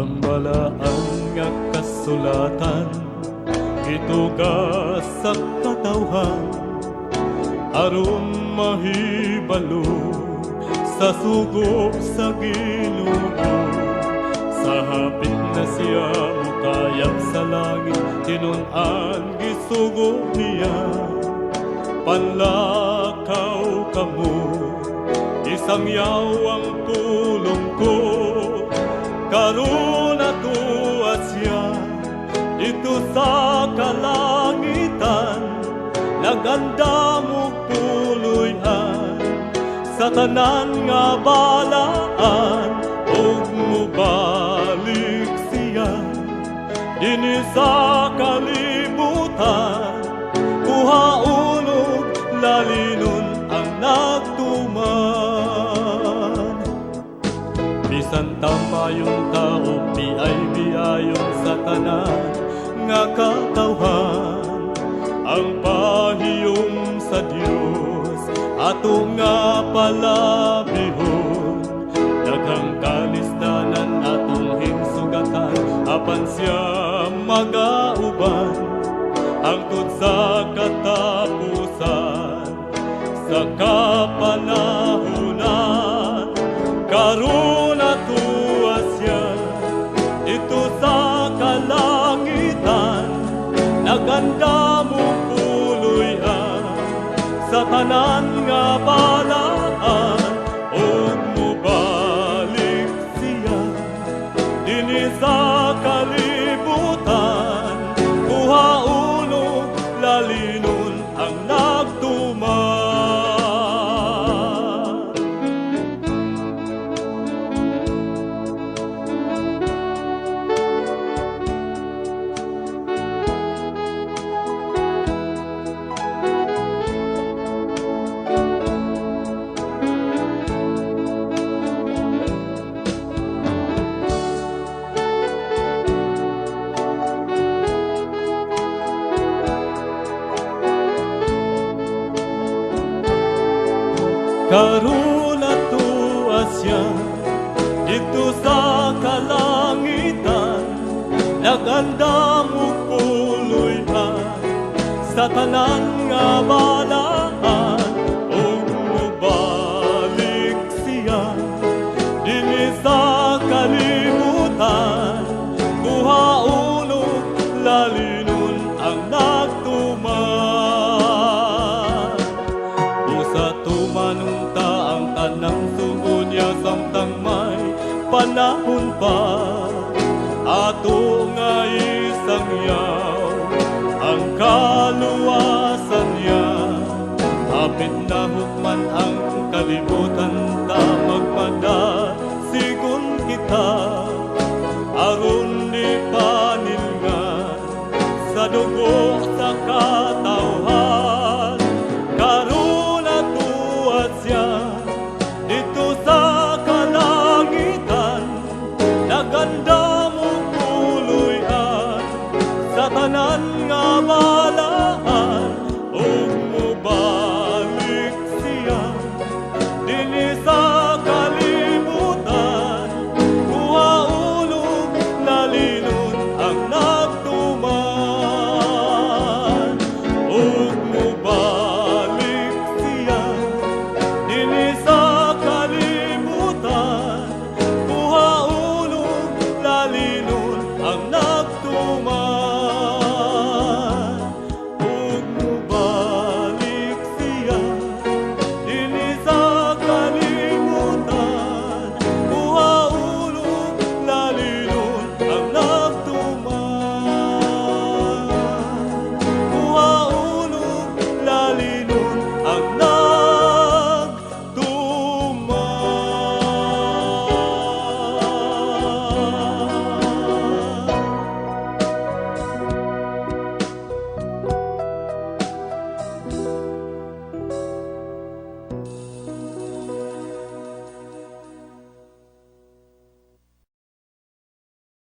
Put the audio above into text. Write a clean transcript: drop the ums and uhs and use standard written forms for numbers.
Ang balaan nga kasulatan itugas sa katawhan aron mahibalo sa sugo sa Ginoo. Sa hapit na siya mukayap sa langit, tinun-an gisugo niya. Panlakaw kamo, isang yaw ang tulong ko. Karon atuwa siya dito sa kalangitan, nagandamog puloy-an sa tanan nga balaan. Ug mubalik siya dinhi sa kalibutan, kuhaon ug lalinon ang nagtuman. Bisan tamayong tao, biay-biayon sa tanan nga katawhan. Ang pahiyom sa Dios ato nga palabihon, daghang kalisdanan atong hinsugatan, apan siya magauban hangtod sa katapusan. Sa kapanahunan karon atuwa siya dito sa kalangitan, nagandamog puloy-an sa tanan nga balaan. Ug mubalik siya dinhi sa kalibutan, kuhaon ug lalinon ang nagtuman. Karon atuwa siya dito sa kalangitan, nagandamog puloy-an sa tanan nga balaan. Ug mubalik siya dinhi sa kalibutan, kuhaon ug lalinon ang nagtuman. Busa tumanunta ang tanang sugod niya, samtang may panahon pa. Ato nga isang yaw ang kaluwasan niya, hapit na hukman ang kalibutan ta, magmadasigon kita.